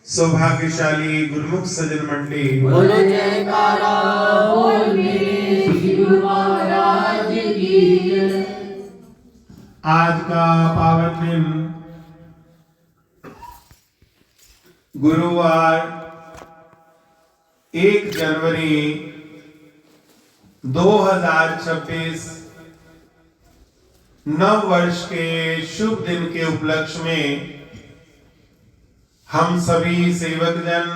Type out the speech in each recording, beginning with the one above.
सौभाग्यशाली गुरुमुख सज्जन मंडली, बोलो जयकारा बोल मेरे श्री गुरु महाराज की जय। आज का पावन दिन गुरुवार 1 जनवरी 2026 नव वर्ष के शुभ दिन के उपलक्ष्य में हम सभी सेवक जन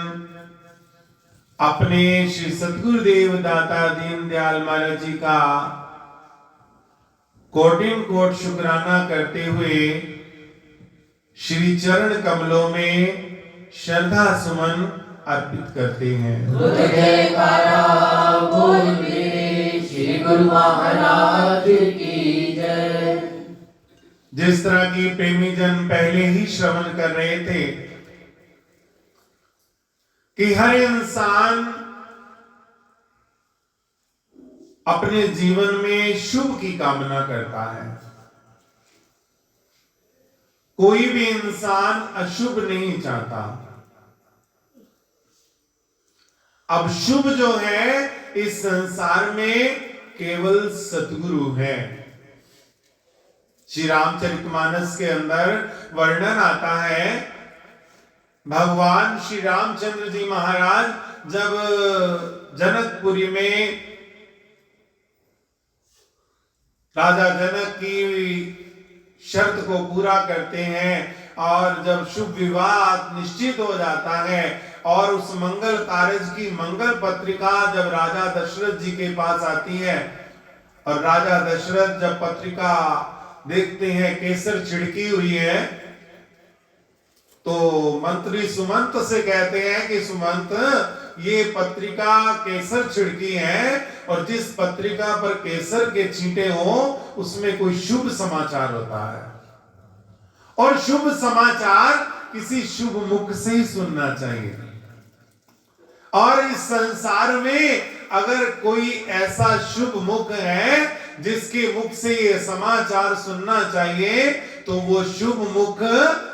अपने श्री सतगुरुदेव दाता दीनदयाल महाराज जी का कोटिन कोट शुक्राना करते हुए श्री चरण कमलों में श्रद्धा सुमन अर्पित करते हैं। जयकारा बोल मेरे श्री गुरु महाराज की जय। जिस तरह की प्रेमी जन पहले ही श्रवण कर रहे थे कि हर इंसान अपने जीवन में शुभ की कामना करता है, कोई भी इंसान अशुभ नहीं चाहता। अब शुभ जो है इस संसार में केवल सतगुरु है। श्री रामचरितमानस के अंदर वर्णन आता है, भगवान श्री रामचंद्र जी महाराज जब जनकपुरी में राजा जनक की शर्त को पूरा करते हैं और जब शुभ विवाह निश्चित हो जाता है और उस मंगल कार्य की मंगल पत्रिका जब राजा दशरथ जी के पास आती है और राजा दशरथ जब पत्रिका देखते हैं केसर छिड़की हुई है तो मंत्री सुमंत से कहते हैं कि सुमंत, ये पत्रिका केसर छिड़की है और जिस पत्रिका पर केसर के छींटे हो उसमें कोई शुभ समाचार होता है और शुभ समाचार किसी शुभ मुख से ही सुनना चाहिए। और इस संसार में अगर कोई ऐसा शुभ मुख है जिसके मुख से ये समाचार सुनना चाहिए तो वो शुभ मुख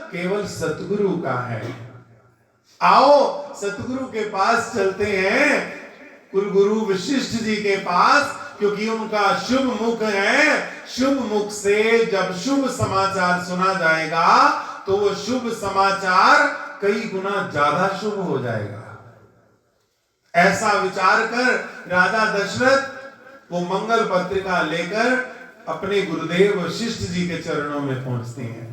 केवल सतगुरु का है। आओ सतगुरु के पास चलते हैं, कुलगुरु वशिष्ठ जी के पास, क्योंकि उनका शुभ मुख है। शुभ मुख से जब शुभ समाचार सुना जाएगा तो वो शुभ समाचार कई गुना ज्यादा शुभ हो जाएगा। ऐसा विचार कर राजा दशरथ वो मंगल पत्रिका लेकर अपने गुरुदेव वशिष्ठ जी के चरणों में पहुंचते हैं।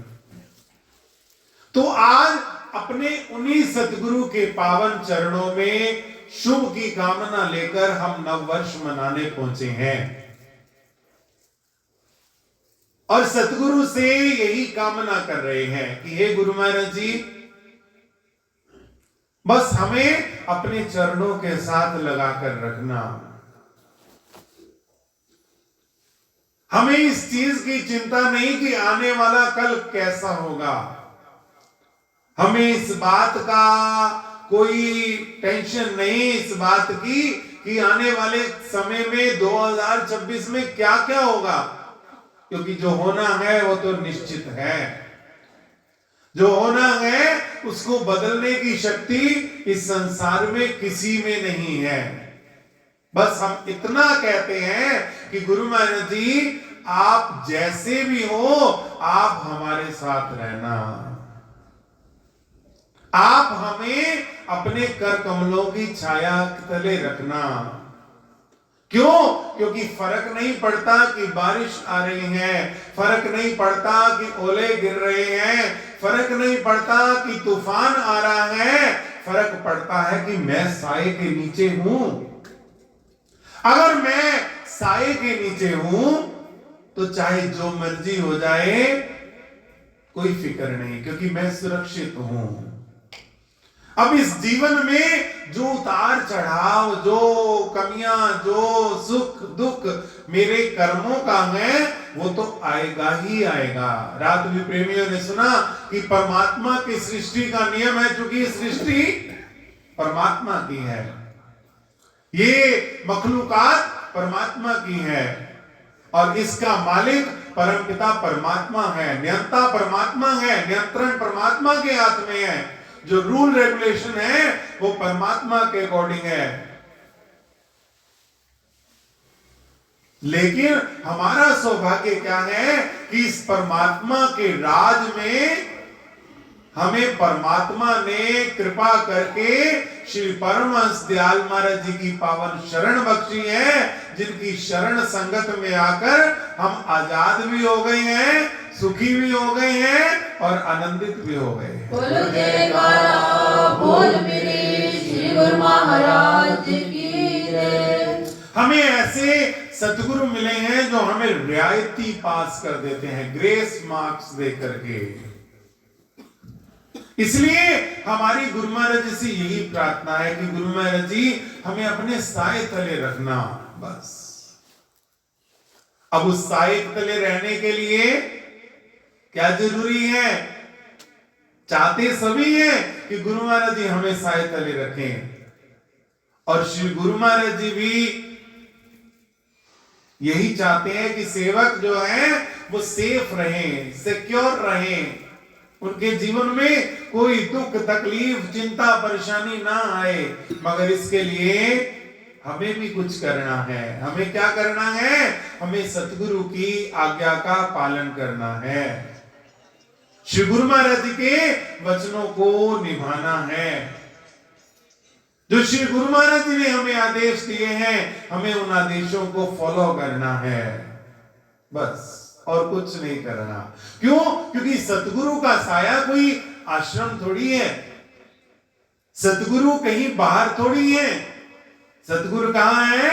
तो आज अपने उन्हीं सतगुरु के पावन चरणों में शुभ की कामना लेकर हम नव वर्ष मनाने पहुंचे हैं और सतगुरु से यही कामना कर रहे हैं कि हे गुरु महाराज जी, बस हमें अपने चरणों के साथ लगाकर रखना। हमें इस चीज की चिंता नहीं कि आने वाला कल कैसा होगा, हमें इस बात का कोई टेंशन नहीं, इस बात की कि आने वाले समय में 2026 में क्या क्या होगा, क्योंकि जो होना है वो तो निश्चित है। जो होना है उसको बदलने की शक्ति इस संसार में किसी में नहीं है। बस हम इतना कहते हैं कि गुरु महाराज जी, आप जैसे भी हो आप हमारे साथ रहना, आप हमें अपने कर कमलों की छाया तले रखना। क्यों? क्योंकि फर्क नहीं पड़ता कि बारिश आ रही है, फर्क नहीं पड़ता कि ओले गिर रहे हैं, फर्क नहीं पड़ता कि तूफान आ रहा है, फर्क पड़ता है कि मैं साए के नीचे हूं। अगर मैं साए के नीचे हूं तो चाहे जो मर्जी हो जाए कोई फिक्र नहीं, क्योंकि मैं सुरक्षित हूं। अब इस जीवन में जो उतार चढ़ाव, जो कमियां, जो सुख दुख मेरे कर्मों का है वो तो आएगा ही आएगा। रात भी प्रेमियों ने सुना कि परमात्मा की सृष्टि का नियम है, क्योंकि सृष्टि परमात्मा की है, ये मखलूकात परमात्मा की है और इसका मालिक परमपिता परमात्मा है, नियंता परमात्मा है, नियंत्रण परमात्मा के हाथ में है। जो रूल रेगुलेशन है वो परमात्मा के अकॉर्डिंग है। लेकिन हमारा सौभाग्य क्या है कि इस परमात्मा के राज में हमें परमात्मा ने कृपा करके श्री परमहंस दयाल महाराज जी की पावन शरण बख्शी है, जिनकी शरण संगत में आकर हम आजाद भी हो गए हैं, सुखी भी हो गए हैं और आनंदित भी हो गए हैं। बोल जयकारा बोल मेरे श्री गुरु महाराज की जय। हमें ऐसे सतगुरु मिले हैं जो हमें रियायती पास कर देते हैं, ग्रेस मार्क्स दे करके। इसलिए हमारी गुरु महाराज जी से यही प्रार्थना है कि गुरु महाराज जी हमें अपने साए तले रखना, बस। अब उस साए तले रहने के लिए क्या जरूरी है? चाहते सभी हैं कि गुरु महाराज जी हमें साए तले रखें, और श्री गुरु महाराज जी भी यही चाहते हैं कि सेवक जो है वो सेफ रहें, सिक्योर रहें, उनके जीवन में कोई दुख तकलीफ चिंता परेशानी ना आए। मगर इसके लिए हमें भी कुछ करना है। हमें क्या करना है? हमें सतगुरु की आज्ञा का पालन करना है, श्री गुरु महाराज जी के वचनों को निभाना है। जो श्री गुरु महाराज जी ने हमें आदेश दिए हैं, हमें उन आदेशों को फॉलो करना है, बस, और कुछ नहीं करना। क्यों? क्योंकि सतगुरु का साया कोई आश्रम थोड़ी है, सतगुरु कहीं बाहर थोड़ी है। सतगुरु कहां है?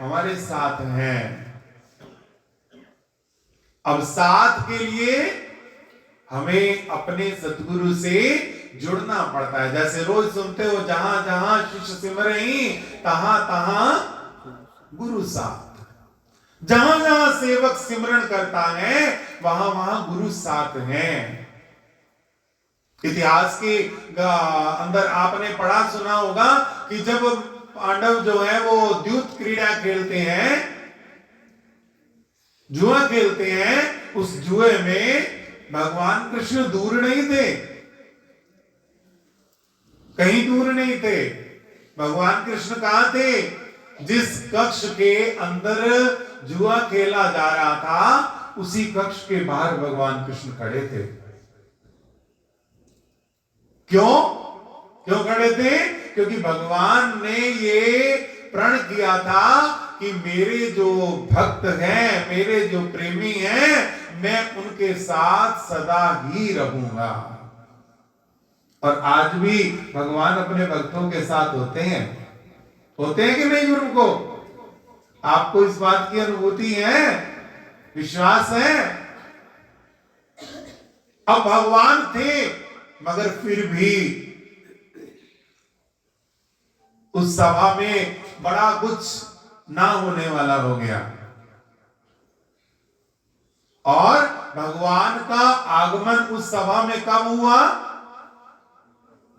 हमारे साथ हैं। अब साथ के लिए हमें अपने सतगुरु से जुड़ना पड़ता है। जैसे रोज सुनते हो, जहां जहां शिष्य सिमरहि तहां तहां गुरु साथ। जहां जहां सेवक सिमरन करता है वहां वहां गुरु साथ हैं। इतिहास के अंदर आपने पढ़ा सुना होगा कि जब पांडव जो है वो द्यूत क्रीड़ा खेलते हैं, जुआ खेलते हैं, उस जुए में भगवान कृष्ण दूर नहीं थे, कहीं दूर नहीं थे। भगवान कृष्ण कहां थे? जिस कक्ष के अंदर जुआ खेला जा रहा था उसी कक्ष के बाहर भगवान कृष्ण खड़े थे। क्यों खड़े थे? क्योंकि भगवान ने ये प्रण किया था कि मेरे जो भक्त हैं, मेरे जो प्रेमी हैं, मैं उनके साथ सदा ही रहूंगा। और आज भी भगवान अपने भक्तों के साथ होते हैं कि नहीं गुरु को? आपको इस बात की अनुभूति है, विश्वास है? अब भगवान थे मगर फिर भी उस सभा में बड़ा कुछ ना होने वाला हो गया, और भगवान का आगमन उस सभा में कब हुआ?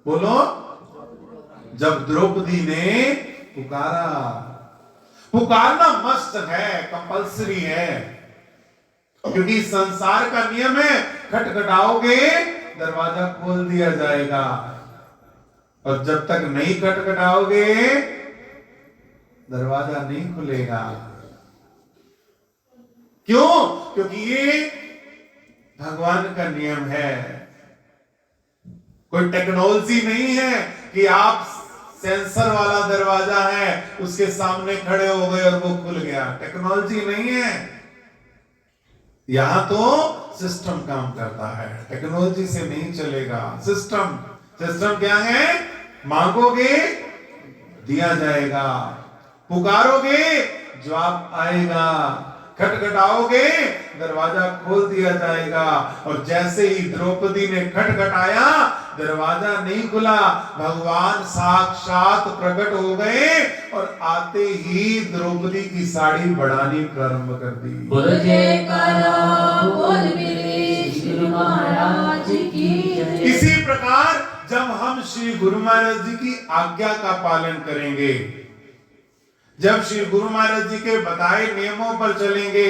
बोलो, जब द्रौपदी ने पुकारना मस्त है, कंपल्सरी है, क्योंकि संसार का नियम है, खटखटाओगे दरवाजा खोल दिया जाएगा, और जब तक नहीं खटखटाओगे दरवाजा नहीं खुलेगा। क्यों? क्योंकि ये भगवान का नियम है। कोई टेक्नोलॉजी नहीं है कि आप सेंसर वाला दरवाजा है उसके सामने खड़े हो गए और वो खुल गया। टेक्नोलॉजी नहीं है, यहां तो सिस्टम काम करता है, टेक्नोलॉजी से नहीं चलेगा। सिस्टम क्या है? मांगोगे दिया जाएगा, पुकारोगे जवाब आएगा, खटखटाओगे दरवाजा खोल दिया जाएगा। और जैसे ही द्रौपदी ने खटखटाया, दरवाजा नहीं खुला, भगवान साक्षात प्रकट हो गए और आते ही द्रौपदी की साड़ी बढ़ानी प्रारंभ कर दी। बोल जयकारा बोल मेरे श्री गुरु महाराज की जय। इसी प्रकार जब हम श्री गुरु महाराज जी की आज्ञा का पालन करेंगे, जब श्री गुरु महाराज जी के बताए नियमों पर चलेंगे,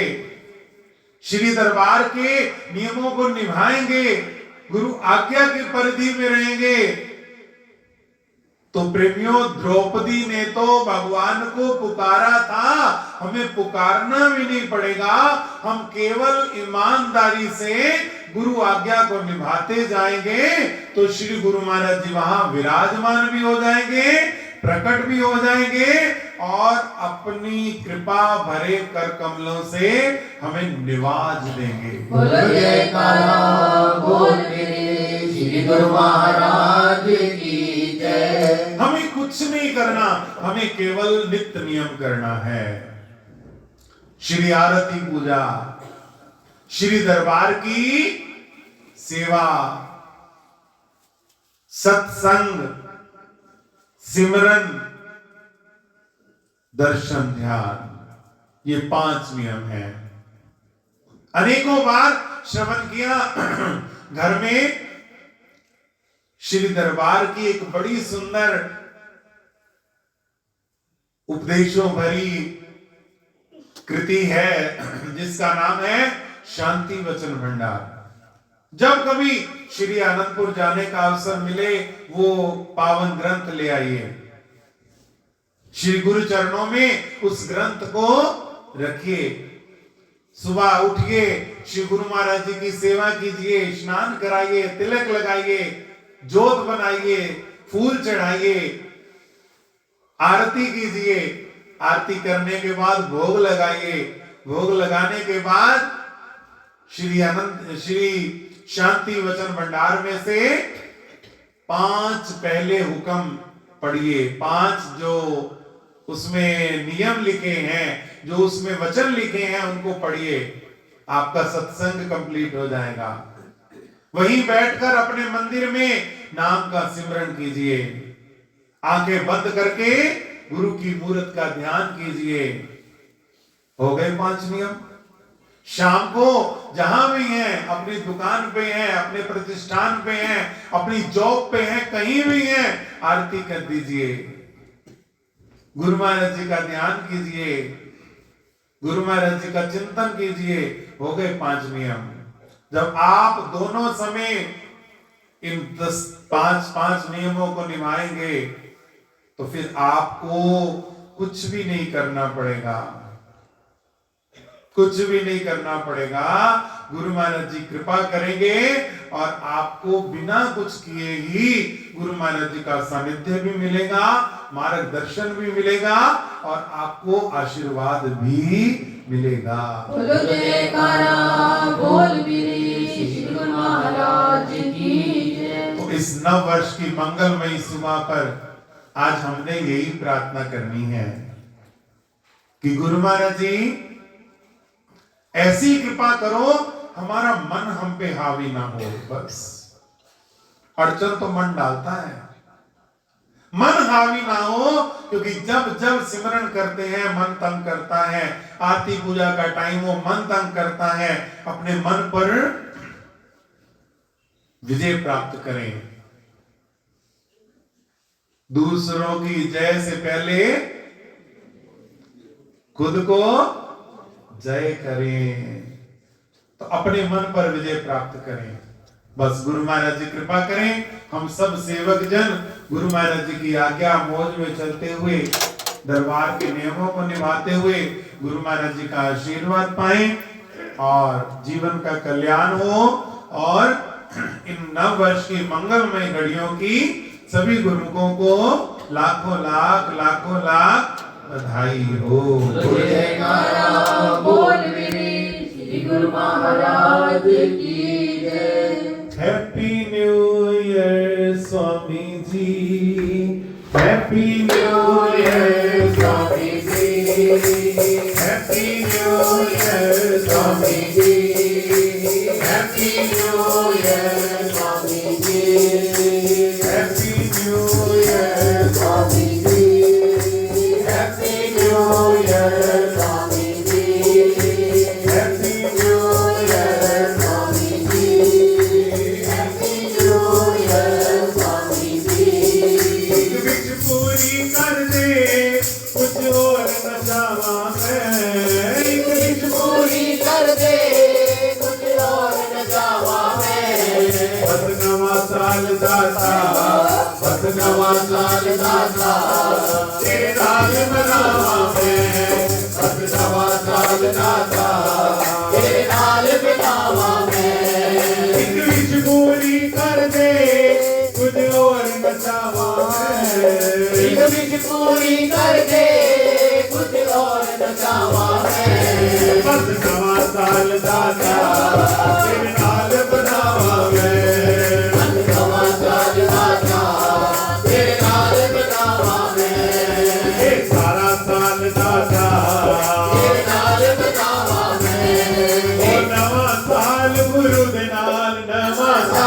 श्री दरबार के नियमों को निभाएंगे, गुरु आज्ञा की परिधि में रहेंगे, तो प्रेमियों, द्रौपदी ने तो भगवान को पुकारा था, हमें पुकारना भी नहीं पड़ेगा, हम केवल ईमानदारी से गुरु आज्ञा को निभाते जाएंगे तो श्री गुरु महाराज जी वहां विराजमान भी हो जाएंगे, प्रकट भी हो जाएंगे और अपनी कृपा भरे कर कमलों से हमें निवाज देंगे। बोलो जयकारा बोल मेरे श्री गुरु महाराज की जय। हमें कुछ नहीं करना, हमें केवल नित्य नियम करना है। श्री आरती पूजा, श्री दरबार की सेवा, सत्संग, सिमरन, दर्शन, ध्यान, ये 5 नियम हैं। अनेकों बार श्रवण किया। घर में श्री दरबार की एक बड़ी सुंदर उपदेशों भरी कृति है जिसका नाम है शांति वचन भंडार। जब कभी श्री आनंदपुर जाने का अवसर मिले, वो पावन ग्रंथ ले आइए, श्री गुरु चरणों में उस ग्रंथ को रखिए। सुबह उठिए, श्री गुरु महाराज जी की सेवा कीजिए, स्नान कराइए, तिलक लगाइए, जोत बनाइए, फूल चढ़ाइए, आरती कीजिए। आरती करने के बाद भोग लगाइए। भोग लगाने के बाद श्री शांति वचन भंडार में से 5 पहले हुक्म पढ़िए। 5 जो उसमें नियम लिखे हैं, जो उसमें वचन लिखे हैं, उनको पढ़िए। आपका सत्संग कंप्लीट हो जाएगा। वहीं बैठकर अपने मंदिर में नाम का सिमरन कीजिए। आंखें बंद करके गुरु की मूर्त का ध्यान कीजिए। हो गए 5 नियम। शाम को जहां भी हैं, अपनी दुकान पे हैं, अपने प्रतिष्ठान पे हैं, अपनी जॉब पे हैं, कहीं भी हैं, आरती कर दीजिए, गुरु महाराज जी का ध्यान कीजिए, गुरु महाराज जी का चिंतन कीजिए। हो गए 5 नियम। जब आप दोनों समय इन 5 नियमों को निभाएंगे तो फिर आपको कुछ भी नहीं करना पड़ेगा, कुछ भी नहीं करना पड़ेगा। गुरु महाराज जी कृपा करेंगे और आपको बिना कुछ किए ही गुरु महाराज जी का सानिध्य भी मिलेगा, मार्गदर्शन भी मिलेगा और आपको आशीर्वाद भी मिलेगा। बोलो जयकारा बोल मेरे श्री गुरु महाराज की जय। तो इस नव वर्ष की मंगलमयी सुबह पर आज हमने यही प्रार्थना करनी है कि गुरु महाराज जी ऐसी कृपा करो हमारा मन हम पे हावी ना हो। बस अड़चन तो मन डालता है, मन हावी ना हो, क्योंकि जब जब सिमरन करते हैं मन तंग करता है। आरती पूजा का टाइम हो, मन तंग करता है। अपने मन पर विजय प्राप्त करें। दूसरों की जय से पहले खुद को जय करें, तो अपने मन पर विजय प्राप्त करें। बस गुरु महाराज जी कृपा करें, हम सब सेवक जन गुरु महाराज जी की आज्ञा मौज में चलते हुए, दरबार के नियमों को निभाते हुए गुरु महाराज जी का आशीर्वाद पाएं और जीवन का कल्याण हो। और इन नव वर्ष की मंगलमय घड़ियों की सभी गुरुओं को लाखों लाख बधाई हो। जयकारा बोल मेरे श्री गुरु महाराज की जय। Happy new year Swami ji, happy new year Swami ji, happy new year Swami ji, happy new year Swami ji, happy new year Swami ji, happy new year Swami ji, happy new year Swami ji, happy new year Swami ji. विच पूरी कर दे कुछ और न चाहवा मैं, विच पूरी कर दे कुछ और न चाहवा मैं। बस नवा साल दाता, बस ਨਵਾਂ ਸਾਲ ਦਾਤਾ ਤੇਰੇ ਨਾਲ ਮਨਾਵਾਂ ਮੈਂ ਸਤ ਨਵਾਂ ਸਾਲ ਦਾਤਾ ਤੇਰੇ ਨਾਲ ਬਿਤਾਵਾਂ ਮੈਂ ਇੱਕ ਵਿੱਚ ਪੂਰੀ ਕਰ ਦੇ ਕੁਝ ਹੋਰ ਬਚਾਵਾਂ ਇੱਕ ਵਿੱਚ ਪੂਰੀ ਕਰ ਦੇ ਕੁਝ ਹੋਰ ਨਚਾਵਾਂ ਮੈਂ ਸਤ ਨਵਾਂ ਸਾਲ ਦਾਤਾ ਤੇਰੇ ਨਾਲ ਬਣਾਵਾਂ ਮੈਂ ਨਵਾਂ ਸਾਲ ਦਾਤਾ ਤੇਰੇ ਨਾਲ ਬਿਤਾਵਾਂ ਮੈਂ ਇਹ ਸਾਰਾ ਸਾਲ ਦਾਤਾ ਤੇਰੇ ਨਾਲ ਬਿਤਾਵਾਂ ਮੈਂ ਉਹ ਨਵਾਂ ਸਾਲ ਗੁਰੂ ਦੇ ਨਾਲ ਨਵਾਂ